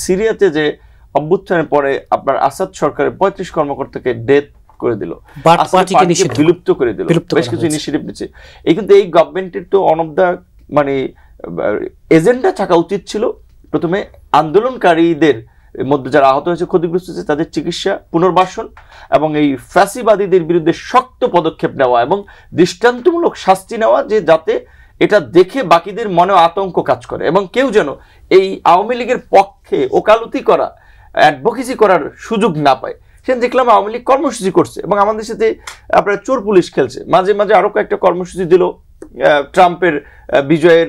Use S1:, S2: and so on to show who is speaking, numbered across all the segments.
S1: সিরিয়াতে যে অভ্যুত্থানের পরে আপনার আসাদ সরকারের 35 কর্মকর্তাকে ডেথ করে দিল, বিলুপ্ত করে দিল, বেশ কিছু ইনিশিয়েটিভ নিচ্ছে। এই কিন্তু এই গভর্নমেন্টের তো অন অফ দা মানে এজেন্ডা থাকা উচিত ছিল প্রথমে আন্দোলনকারীদের মধ্যে যারা আহত হয়েছে, ক্ষতিগ্রস্ত হয়েছে, তাদের চিকিৎসা, পুনর্বাসন এবং এই ফ্যাসিবাদীদের বিরুদ্ধে শক্ত পদক্ষেপ নেওয়া এবং দৃষ্টান্তমূলক শাস্তি নেওয়া, যে যাতে এটা দেখে বাকিদের মনে আতঙ্ক কাজ করে এবং কেউ যেন এই আওয়ামী লীগের পক্ষে ওকালতি করা, অ্যাডভোকেসি করার সুযোগ না পায়। সেদিন দেখলাম আওয়ামী লীগ কর্মসূচি করছে এবং আমাদের সাথে আপনার চোর পুলিশ খেলছে। মাঝে মাঝে আরো কয়েকটা কর্মসূচি দিল, ট্রাম্পের বিজয়ের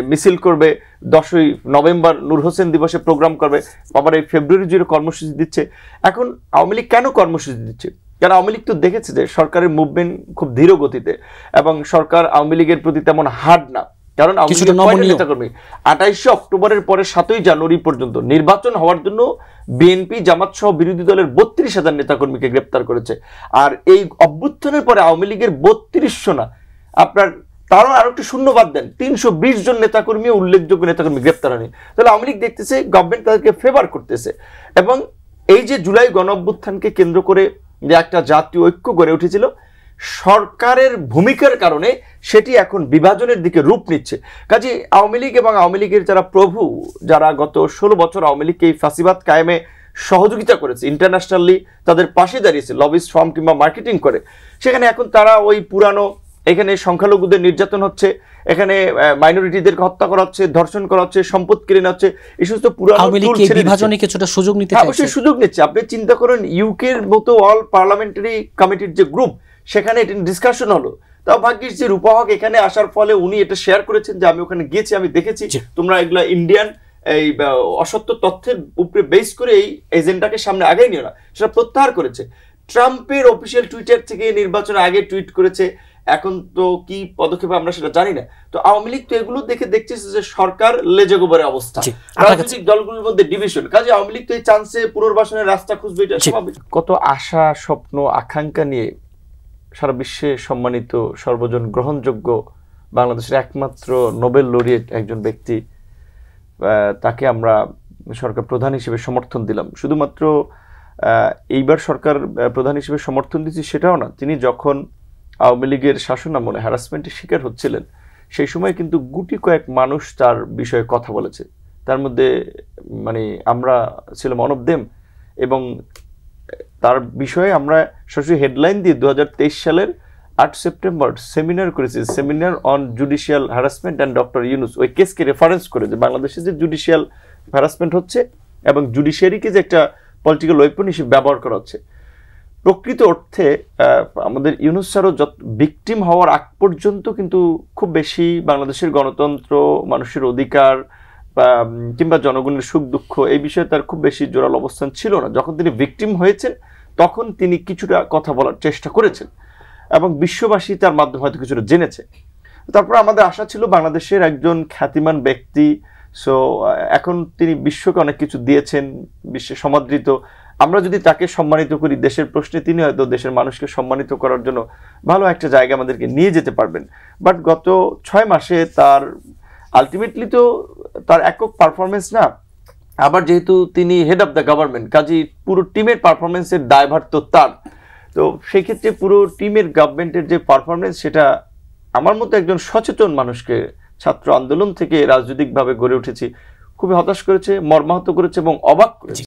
S1: মিছিল করবে, 10ই নভেম্বর নূর হোসেন দিবসে প্রোগ্রাম করবে, আবার এই ফেব্রুয়ারি জুড়ে কর্মসূচি দিচ্ছে। এখন আওয়ামী লীগ কেন কর্মসূচি দিচ্ছে? কারণ আওয়ামী লীগ তো দেখেছে যে সরকারের মুভমেন্ট খুব ধীর গতিতে এবং সরকার আওয়ামী লীগের প্রতি তেমন হার্ড না। কারণ নেতাকর্মী 28 অক্টোবরের পরে 7ই জানুয়ারি পর্যন্ত নির্বাচন হওয়ার জন্য বিএনপি জামাত সহ বিরোধী দলের 32,000 নেতাকর্মীকে গ্রেপ্তার করেছে। আর এই অভ্যুত্থানের পরে আওয়ামী লীগের 3200 না, আপনার তারও আরো একটু শূন্যবাদ দেন, 320 জন নেতাকর্মী, উল্লেখযোগ্য নেতাকর্মী গ্রেপ্তার হয়নি। তাহলে আওয়ামী লীগ দেখতেছে গভর্নমেন্ট তাদেরকে ফেভার করতেছে। এবং এই যে জুলাই গণ অভ্যুত্থানকে কেন্দ্র করে যে একটা জাতীয় ঐক্য গড়ে উঠেছিল, সরকারের ভূমিকার কারণে সেটি এখন বিভাজনের দিকে রূপ নিচ্ছে। কাজে আওয়ামী লীগ এবং আওয়ামী লীগের যারা প্রভু, যারা গত 16 বছর আওয়ামী লীগকে এই ফাঁসিবাদ কায়েমে সহযোগিতা করেছে, ইন্টারন্যাশনালি তাদের পাশে দাঁড়িয়েছে, লবিস্ট ফার্ম কিংবা মার্কেটিং করে, সেখানে এখন তারা ওই পুরানো, এখানে সংখ্যালঘুদের নির্যাতন হচ্ছে, এখানে মাইনরিটিদেরকে হত্যা করা হচ্ছে, ধর্ষণ করা হচ্ছে, সম্পদ কেড়ে নেওয়া হচ্ছে, এই সমস্ত পুরানো বিভাজনে কিছুটা সুযোগ নিতে অবশ্যই সুযোগ নিচ্ছে। আপনি চিন্তা করেন ইউকের মতো অল পার্লামেন্টারি কমিটির যে গ্রুপ, সেখানে এটা ডিসকাশন হলো। তাও ভাগ্যিস যে রূপা হক এখানে আসার ফলে উনি এটা শেয়ার করেছেন যে আমি ওখানে গিয়েছি, আমি দেখেছি তোমরা এগুলা ইন্ডিয়ান এই অসত্য তথ্যের উপরে বেস করে এই এজেন্ডাকে সামনে আগাই নিও না, সেটা প্রত্যাহার করেছে। ট্রাম্পের অফিসিয়াল টুইটার থেকে নির্বাচনের আগে টুইট করেছে, এখন তো কি পদক্ষেপ আমরা সেটা জানি না। তো আওয়ামী লীগ তো এগুলো দেখে দেখছে যে সরকার লেজে গোবরে অবস্থা, রাজনৈতিক দলগুলোর মধ্যে ডিভিশন। কাজে আওয়ামী লীগ তো এই চান্সে পুনর্বাসনের রাস্তা খুঁজবে, এটা স্বাভাবিক। কত আশা, স্বপ্ন, আকাঙ্ক্ষা নিয়ে সারা বিশ্বে সম্মানিত, সর্বজন গ্রহণযোগ্য বাংলাদেশের একমাত্র নোবেল লরিয়েট একজন ব্যক্তি, তাকে আমরা সরকার প্রধান হিসেবে সমর্থন দিলাম। শুধুমাত্র এইবার সরকার প্রধান হিসেবে সমর্থন দিচ্ছি সেটাও না, তিনি যখন আওয়ামী লীগের শাসনামলে হ্যারাসমেন্টের শিকার হচ্ছিলেন, সেই সময় কিন্তু গুটি কয়েক মানুষ তার বিষয়ে কথা বলেছে। তার মধ্যে মানে আমরা ছিলাম ওয়ান অফ দেম, এবং তার বিষয়ে আমরা সরাসরি হেডলাইন দিয়ে 2023 সালের 8 সেপ্টেম্বর সেমিনার করেছি, seminar on judicial harassment and doctor Yunus. ওই কেসকে রেফারেন্স করে যে বাংলাদেশে যে জুডিশিয়াল হ্যারাসমেন্ট হচ্ছে এবং জুডিশিয়ারিকে যে একটা পলিটিক্যাল ওয়েপন হিসেবে ব্যবহার করা হচ্ছে, প্রকৃত অর্থে আমাদের ইউনুস স্যারও ভিকটিম হওয়ার আগ পর্যন্ত কিন্তু খুব বেশি বাংলাদেশের গণতন্ত্র, মানুষের অধিকার কিংবা জনগণের সুখ দুঃখ এই বিষয়ে তার খুব বেশি জোরালো অবস্থান ছিল না। যখন তিনি ভিকটিম হয়েছেন তখন তিনি কিছুটা কথা বলার চেষ্টা করেছেন এবং বিশ্ববাসী তার মাধ্যমে হয়তো কিছুটা জেনেছে। তারপর আমাদের আশা ছিল বাংলাদেশের একজন খ্যাতিমান ব্যক্তি, সো এখন তিনি বিশ্বকে অনেক কিছু দিয়েছেন, বিশ্বে সমাদৃত। আমরা যদি তাকে সম্মানিত করি দেশের প্রশ্নে, তিনি হয়তো দেশের মানুষকে সম্মানিত করার জন্য ভালো একটা জায়গা আমাদেরকে নিয়ে যেতে পারবেন। বাট গত 6 মাসে তার আলটিমেটলি তো তার একক পারফরমেন্স না, আবার যেহেতু তিনি হেড অফ দ্য গভর্নমেন্ট, কাজেই পুরো টিমের পারফরমেন্সের দায়ভার তো তার। তো সেই ক্ষেত্রে পুরো টিমের গভর্নমেন্টের যে পারফরমেন্স, সেটা আমার মতো একজন সচেতন মানুষকে, ছাত্র আন্দোলন থেকে রাজনৈতিকভাবে গড়ে উঠেছি, খুবই হতাশ করেছে, মর্মাহত করেছে এবং অবাক করেছে।